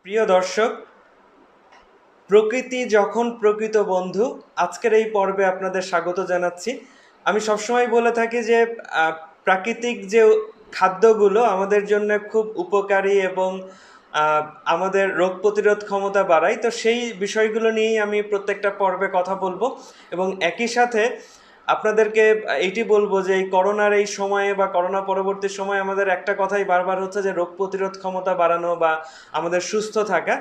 প্রিয় দর্শক, প্রকৃতি যখন প্রকৃত বন্ধু, আজকের এই পর্বে আপনাদের স্বাগত জানাচ্ছি। আমি সবসময় বলে থাকি যে আহ, প্রাকৃতিক যে খাদ্যগুলো আমাদের জন্য খুব উপকারী এবং আহ, আমাদের রোগ প্রতিরোধ ক্ষমতা বাড়ায়, তো সেই বিষয়গুলো নিয়েই আমি প্রত্যেকটা পর্বে কথা বলবো। এবং একই সাথে আপনাদেরকে এইটি বলবো যে এই করোনার এই সময়ে বা করোনা পরবর্তী সময়ে আমাদের একটা কথাই বারবার হচ্ছে যে রোগ প্রতিরোধ ক্ষমতা বাড়ানো বা আমাদের সুস্থ থাকা।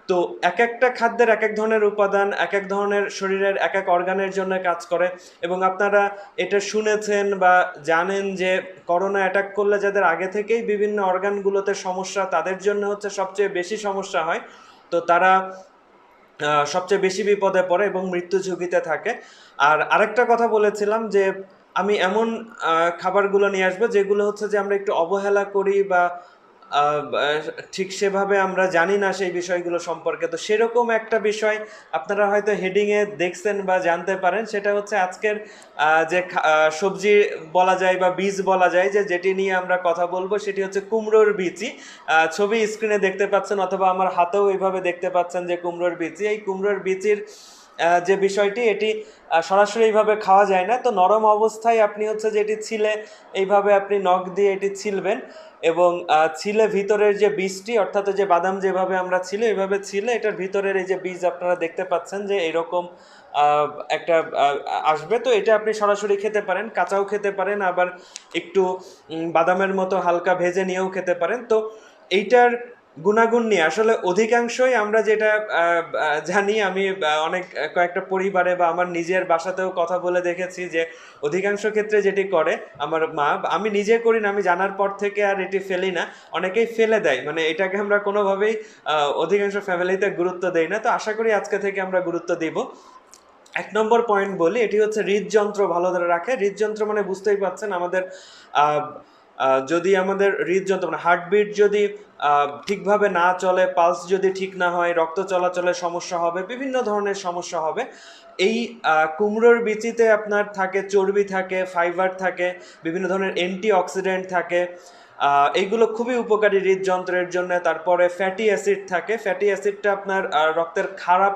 তো এক একটা খাদ্যের এক এক ধরনের উপাদান এক এক ধরনের শরীরের এক এক অর্গানের জন্য কাজ করে। এবং আপনারা এটা শুনেছেন বা জানেন যে করোনা অ্যাটাক করলে যাদের আগে থেকেই বিভিন্ন অর্গানগুলোতে সমস্যা, তাদের জন্য হচ্ছে সবচেয়ে বেশি সমস্যা হয়। তো তারা সবচেয়ে বেশি বিপদে পড়ে এবং মৃত্যু ঝুঁকিতে থাকে। আর আরেকটা কথা বলেছিলাম যে আমি এমন খাবারগুলো নিয়ে আসবো যেগুলো হচ্ছে যে আমরা একটু অবহেলা করি বা আহ, আহ, ঠিক সেভাবে আমরা জানি না সেই বিষয়গুলো সম্পর্কে। তো সেরকম একটা বিষয় আপনারা হয়তো হেডিংয়ে দেখছেন বা জানতে পারেন, সেটা হচ্ছে আজকের যে সবজি বলা যায় বা বীজ বলা যায় যে যেটি নিয়ে আমরা কথা বলবো সেটি হচ্ছে কুমড়োর বীচি। ছবি স্ক্রিনে দেখতে পাচ্ছেন অথবা আমার হাতেও এইভাবে দেখতে পাচ্ছেন যে কুমড়োর বীচি, এই কুমড়োর বীচির যে বিষয়টি, এটি সরাসরি এইভাবে খাওয়া যায় না। তো নরম অবস্থায় আপনি হচ্ছে যে এটি ছিলে এইভাবে আপনি নখ দিয়ে এটি ছিলবেন এবং ছিলে ভিতরের যে বীজটি, অর্থাৎ যে বাদাম যেভাবে আমরা ছিলে এইভাবে ছিলে এটার ভিতরের এই যে বীজ আপনারা দেখতে পাচ্ছেন যে এরকম একটা আসবে। তো এটা আপনি সরাসরি খেতে পারেন, কাঁচাও খেতে পারেন, আবার একটু বাদামের মতো হালকা ভেজে নিয়েও খেতে পারেন। তো এইটার গুণাগুণ নিয়ে আসলে অধিকাংশই আমরা যেটা জানি, আমি অনেক কয়েকটা পরিবারে বা আমার নিজের বাসাতেও কথা বলে দেখেছি যে অধিকাংশ ক্ষেত্রে যেটি করে আমার মা, আমি নিজে করি না, আমি জানার পর থেকে আর এটি ফেলি না, অনেকেই ফেলে দেয়, মানে এটাকে আমরা কোনোভাবেই অধিকাংশ ফ্যামিলিতে গুরুত্ব দেই না। তো আশা করি আজকে থেকে আমরা গুরুত্ব দিব। এক নম্বর পয়েন্ট বলি, এটি হচ্ছে হৃদযন্ত্র ভালো ধরে রাখে। হৃদযন্ত্র মানে বুঝতেই পারছেন, আমাদের আহ, যদি আমাদের হৃদযন্ত্র মানে হার্টবিট যদি ঠিকভাবে না চলে, পালস যদি ঠিক না হয়, রক্ত চলাচলের সমস্যা হবে, বিভিন্ন ধরনের সমস্যা হবে। এই কুমড়োর বিচিতে আপনার থাকে চর্বি, থাকে ফাইবার, থাকে বিভিন্ন ধরনের অ্যান্টি অক্সিডেন্ট থাকে। এইগুলো খুবই উপকারী হৃদযন্ত্রের জন্য। তারপরে ফ্যাটি অ্যাসিড থাকে, ফ্যাটি অ্যাসিডটা আপনার রক্তের খারাপ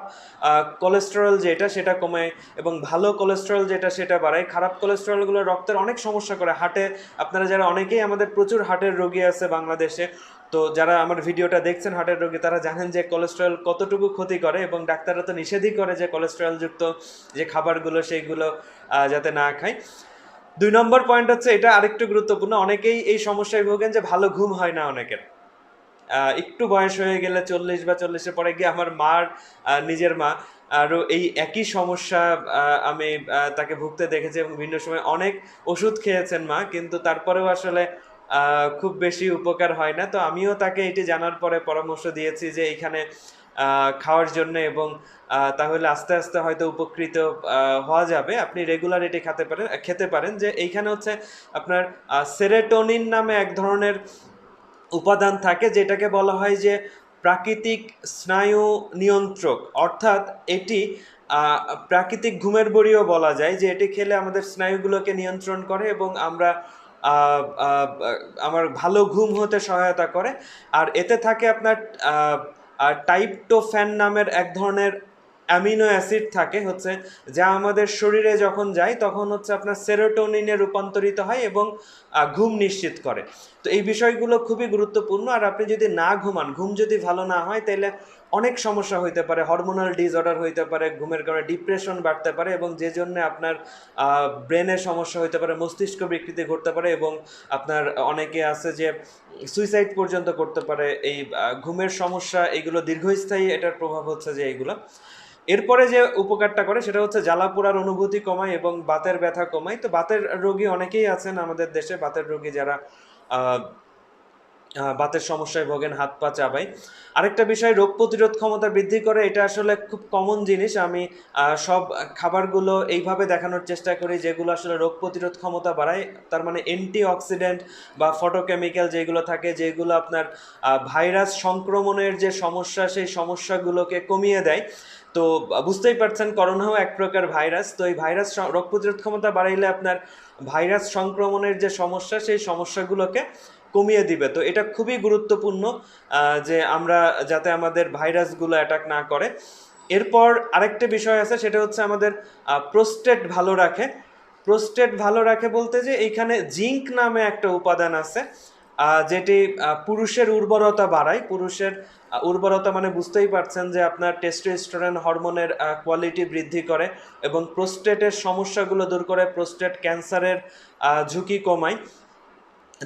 কোলেস্টেরল যেটা সেটা কমায় এবং ভালো কোলেস্টেরল যেটা সেটা বাড়ায়। খারাপ কোলেস্টেরলগুলো রক্তের অনেক সমস্যা করে হার্টে। আপনারা যারা অনেকেই আমাদের প্রচুর হার্টের রোগী আছে বাংলাদেশে, তো যারা আমার ভিডিওটা দেখছেন হার্টের রোগী, তারা জানেন যে কোলেস্টেরল কতটুকু ক্ষতি করে এবং ডাক্তাররা তো নিষেধই করে যে কোলেস্টেরলযুক্ত যে খাবারগুলো সেইগুলো যাতে না খায়। দুই নম্বর পয়েন্ট হচ্ছে, এটা আরেকটু গুরুত্বপূর্ণ, অনেকেই এই সমস্যায় ভোগেন যে ভালো ঘুম হয় না অনেকের। একটু বয়স হয়ে গেলে 40 বা 40-এর পরে গিয়ে আমার মার, নিজের মা, আরও এই একই সমস্যা আমি তাকে ভুগতে দেখেছি এবং বিভিন্ন সময় অনেক ওষুধ খেয়েছেন মা, কিন্তু তারপরেও আসলে খুব বেশি উপকার হয় না। তো আমিও তাকে এটি জানার পরে পরামর্শ দিয়েছি যে এইখানে খাওয়ার জন্য, এবং তাহলে আস্তে আস্তে হয়তো উপকৃত হওয়া যাবে। আপনি রেগুলার এটি খেতে পারেন যে এইখানে হচ্ছে আপনার সেরেটোনিন নামে এক ধরনের উপাদান থাকে, যেটাকে বলা হয় যে প্রাকৃতিক স্নায়ু নিয়ন্ত্রক। অর্থাৎ এটি প্রাকৃতিক ঘুমের বড়িও বলা যায়, যে এটি খেলে আমাদের স্নায়ুগুলোকে নিয়ন্ত্রণ করে এবং আহ, আহ, আমার ভালো ঘুম হতে সহায়তা করে। আর এতে থাকে আপনার টাইপটোফ্যান নামের এক ধরনের অ্যামিনো অ্যাসিড থাকে হচ্ছে, যা আমাদের শরীরে যখন যায় তখন হচ্ছে আপনার সেরোটোনিনে রূপান্তরিত হয় এবং ঘুম নিশ্চিত করে। তো এই বিষয়গুলো খুবই গুরুত্বপূর্ণ। আর আপনি যদি না ঘুমান, ঘুম যদি ভালো না হয়, তাহলে অনেক সমস্যা হইতে পারে, হরমোনাল ডিসঅর্ডার হইতে পারে, ঘুমের কারণে ডিপ্রেশন বাড়তে পারে এবং যে জন্য আপনার ব্রেনের সমস্যা হইতে পারে, মস্তিষ্ক বিকৃতি ঘটতে পারে এবং আপনার অনেকে আছে যে সুইসাইড পর্যন্ত করতে পারে। এই ঘুমের সমস্যা এগুলো দীর্ঘস্থায়ী, এটার প্রভাব হচ্ছে যে এইগুলো। এরপরে যে উপকারটা করে সেটা হচ্ছে জ্বালাপোড়ার অনুভূতি কমায় এবং বাতের ব্যথা কমায়। তো বাতের রোগী অনেকেই আছেন আমাদের দেশে, বাতের রোগী যারা আহ, বাতের সমস্যায় ভোগেন, হাত পা চাবায়। আরেকটা বিষয়, রোগ প্রতিরোধ ক্ষমতা বৃদ্ধি করে। এটা আসলে খুব কমন জিনিস। আমি সব খাবারগুলো এইভাবে দেখানোর চেষ্টা করি যেগুলো আসলে রোগ প্রতিরোধ ক্ষমতা বাড়ায়। তার মানে অ্যান্টি অক্সিডেন্ট বা ফটোকেমিক্যাল যেগুলো থাকে, যেগুলো আপনার ভাইরাস সংক্রমণের যে সমস্যা সেই সমস্যাগুলোকে কমিয়ে দেয়। তো বুঝতেই পারছেন, করোনাও এক প্রকার ভাইরাস। তো এই ভাইরাস রোগ প্রতিরোধ ক্ষমতা বাড়াইলে আপনার ভাইরাস সংক্রমণের যে সমস্যা সেই সমস্যাগুলোকে কমিয়ে দিবে। তো এটা খুবই গুরুত্বপূর্ণ যে আমরা যাতে আমাদের ভাইরাসগুলো অ্যাটাক না করে। এরপর আরেকটা বিষয় আছে, সেটা হচ্ছে আমাদের প্রোস্টেট ভালো রাখে। প্রোস্টেট ভালো রাখে বলতে যে এইখানে জিঙ্ক নামে একটা উপাদান আছে যেটি পুরুষের উর্বরতা বাড়ায়। পুরুষের উর্বরতা মানে বুঝতেই পারছেন যে আপনার টেস্টোস্টেরন হরমোনের কোয়ালিটি বৃদ্ধি করে এবং প্রোস্টেটের সমস্যাগুলো দূর করে, প্রোস্টেট ক্যান্সারের ঝুঁকি কমায়।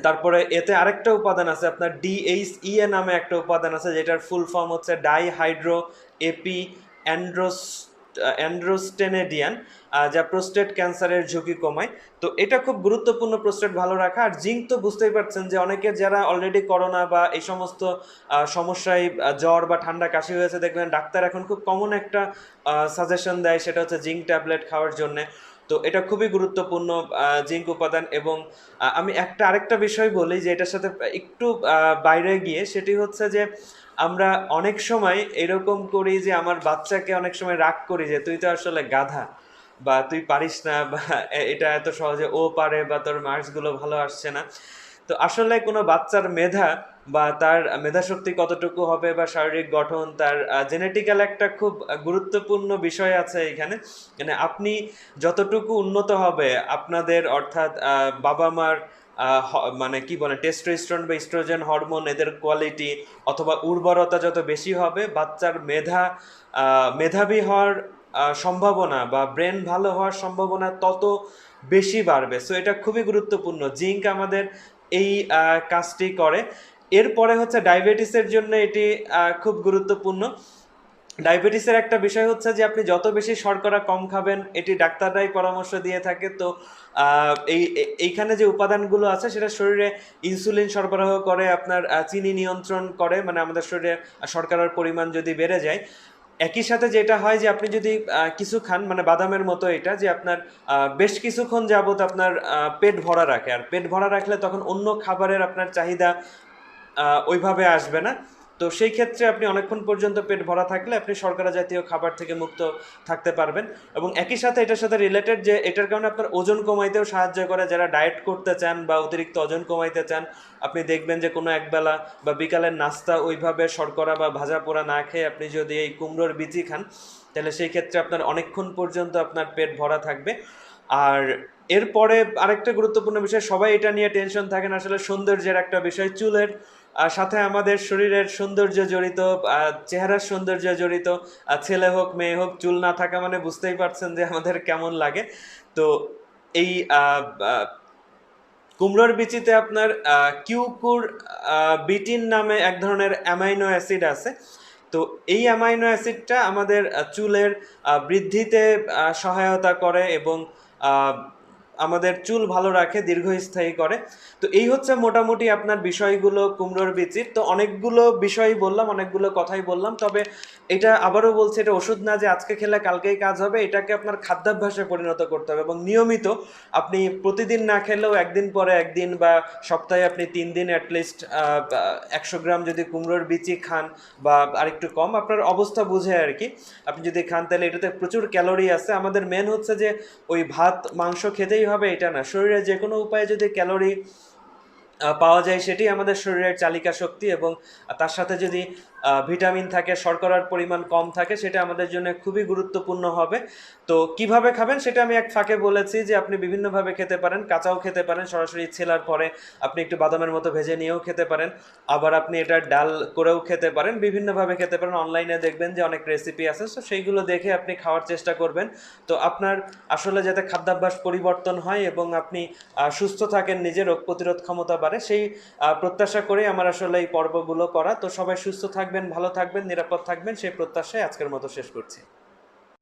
তারপরে এতে আরেকটা উপাদান আছে আপনার DHEA নামে একটা উপাদান আছে, যেটার ফুল ফর্ম হচ্ছে ডাইহাইড্রো এপি অ্যান্ড্রোস্টেনেডিয়ান, যা প্রোস্টেট ক্যান্সারের ঝুঁকি কমায়। তো এটা খুব গুরুত্বপূর্ণ প্রোস্টেট ভালো রাখা। আর জিঙ্ক তো বুঝতেই পারছেন যে অনেকের যারা অলরেডি করোনা বা এই সমস্ত সমস্যায় জ্বর বা ঠান্ডা কাশি হয়েছে, দেখবেন ডাক্তার এখন খুব কমন একটা সাজেশন দেয়, সেটা হচ্ছে জিঙ্ক ট্যাবলেট খাওয়ার জন্যে। তো এটা খুবই গুরুত্বপূর্ণ জিঙ্ক উপাদান। এবং আমি আরেকটা বিষয় বলি যে এটার সাথে একটু বাইরে গিয়ে, সেটি হচ্ছে যে আমরা অনেক সময় এরকম করি যে আমার বাচ্চাকে অনেক সময় রাগ করি যে তুই তো আসলে গাধা, বা তুই পারিস না, বা এটা এত সহজে ও পারে, বা তোর মার্কসগুলো ভালো আসছে না। তো আসলে কোনো বাচ্চার মেধা বা তার মেধাশক্তি কতটুকু হবে, বা শারীরিক গঠন, তার জেনেটিক্যাল একটা খুব গুরুত্বপূর্ণ বিষয় আছে এখানে। মানে আপনি যতটুকু উন্নত হবে আপনাদের, অর্থাৎ বাবা মার মানে কি বলে টেস্টোস্টেরন বা ইস্ট্রোজেন হরমোন, এদের কোয়ালিটি অথবা উর্বরতা যত বেশি হবে, বাচ্চার মেধাবী হওয়ার সম্ভাবনা বা ব্রেন ভালো হওয়ার সম্ভাবনা তত বেশি বাড়বে। সো এটা খুবই গুরুত্বপূর্ণ। জিঙ্ক আমাদের এই কাজটি করে। এরপরে হচ্ছে ডায়াবেটিসের জন্য এটি খুব গুরুত্বপূর্ণ। ডায়াবেটিসের একটা বিষয় হচ্ছে যে আপনি যত বেশি শর্করা কম খাবেন, এটি ডাক্তাররাই পরামর্শ দিয়ে থাকে। তো এইখানে যে উপাদানগুলো আছে সেটা শরীরে ইনসুলিন সরবরাহ করে, আপনার চিনি নিয়ন্ত্রণ করে, মানে আমাদের শরীরে শর্করার পরিমাণ যদি বেড়ে যায়। একই সাথে যেটা হয় যে আপনি যদি কিছু খান, মানে বাদামের মতো এটা, যে আপনার বেশ কিছুক্ষণ যাবত আপনার পেট ভরা রাখে, আর পেট ভরা রাখলে তখন অন্য খাবারের আপনার চাহিদা ওইভাবে আসবে না। তো সেই ক্ষেত্রে আপনি অনেকক্ষণ পর্যন্ত পেট ভরা থাকলে আপনি শর্করা জাতীয় খাবার থেকে মুক্ত থাকতে পারবেন। এবং একই সাথে এটার সাথে রিলেটেড যে এটার কারণে আপনার ওজন কমাইতেও সাহায্য করে। যারা ডায়েট করতে চান বা অতিরিক্ত ওজন কমাইতে চান, আপনি দেখবেন যে কোনো একবেলা বা বিকালের নাস্তা ওইভাবে শর্করা বা ভাজা পোড়া না খেয়ে আপনি যদি এই কুমড়োর বিচি খান, তাহলে সেই ক্ষেত্রে আপনার অনেকক্ষণ পর্যন্ত আপনার পেট ভরা থাকবে। আর এরপরে আরেকটা গুরুত্বপূর্ণ বিষয়, সবাই এটা নিয়ে টেনশন থাকেন, আসলে সৌন্দর্যের একটা বিষয়। চুলের সাথে আমাদের শরীরের সৌন্দর্য জড়িত, চেহারার সৌন্দর্য জড়িত। ছেলে হোক মেয়ে হোক, চুল না থাকা মানে বুঝতেই পারছেন যে আমাদের কেমন লাগে। তো এই কুমড়োর বিচিতে আপনার কিউকুর বিটিন নামে এক ধরনের অ্যামাইনো অ্যাসিড আছে। তো এই অ্যামাইনো অ্যাসিডটা আমাদের চুলের বৃদ্ধিতে সহায়তা করে এবং আমাদের চুল ভালো রাখে, দীর্ঘস্থায়ী করে। তো এই হচ্ছে মোটামুটি আপনার বিষয়গুলো কুমড়োর বিচির। তো অনেকগুলো বিষয় বললাম, অনেকগুলো কথাই বললাম, তবে এটা আবারও বলছি, এটা ওষুধ না যে আজকে খেলে কালকেই কাজ হবে। এটাকে আপনার খাদ্যাভ্যাসে পরিণত করতে হবে এবং নিয়মিত আপনি প্রতিদিন না খেলেও একদিন পরে একদিন, বা সপ্তাহে আপনি 3 দিন অ্যাটলিস্ট 100 গ্রাম যদি কুমড়োর বিচি খান, বা আরেকটু কম আপনার অবস্থা বুঝে আর কি, আপনি যদি খান, তাহলে এটাতে প্রচুর ক্যালোরি আছে। আমাদের মেন হচ্ছে যে ওই ভাত মাংস খেতেই হবে এটা না, শরীরে যে কোনো উপায়ে যদি ক্যালোরি পাওয়া যায় সেটি আমাদের শরীরের চালিকা শক্তি। এবং তার সাথে যদি ভিটামিন থাকে, শর্করার পরিমাণ কম থাকে, সেটা আমাদের জন্য খুবই গুরুত্বপূর্ণ হবে। তো কিভাবে খাবেন সেটা আমি এক ফাঁকে বলেছি যে আপনি বিভিন্নভাবে খেতে পারেন। কাঁচাও খেতে পারেন, সরাসরি ছেলার পরে আপনি একটু বাদামের মতো ভেজে নিয়েও খেতে পারেন। আবার আপনি এটা ডাল করেও খেতে পারেন, বিভিন্নভাবে খেতে পারেন। অনলাইনে দেখবেন যে অনেক রেসিপি আছে, তো সেইগুলো দেখে আপনি খাওয়ার চেষ্টা করবেন। তো আপনার আসলে যাতে খাদ্যাভ্যাস পরিবর্তন হয় এবং আপনি সুস্থ থাকেন, নিজের রোগ প্রতিরোধ ক্ষমতা বাড়ে, সেই প্রত্যাশা করে আমার আসলে এই পর্বগুলো করা। তো সবাই সুস্থ থাকবেন, ভালো থাকবেন, নিরাপদ থাকবেন, সেই প্রত্যাশায় আজকের মতো শেষ করছি।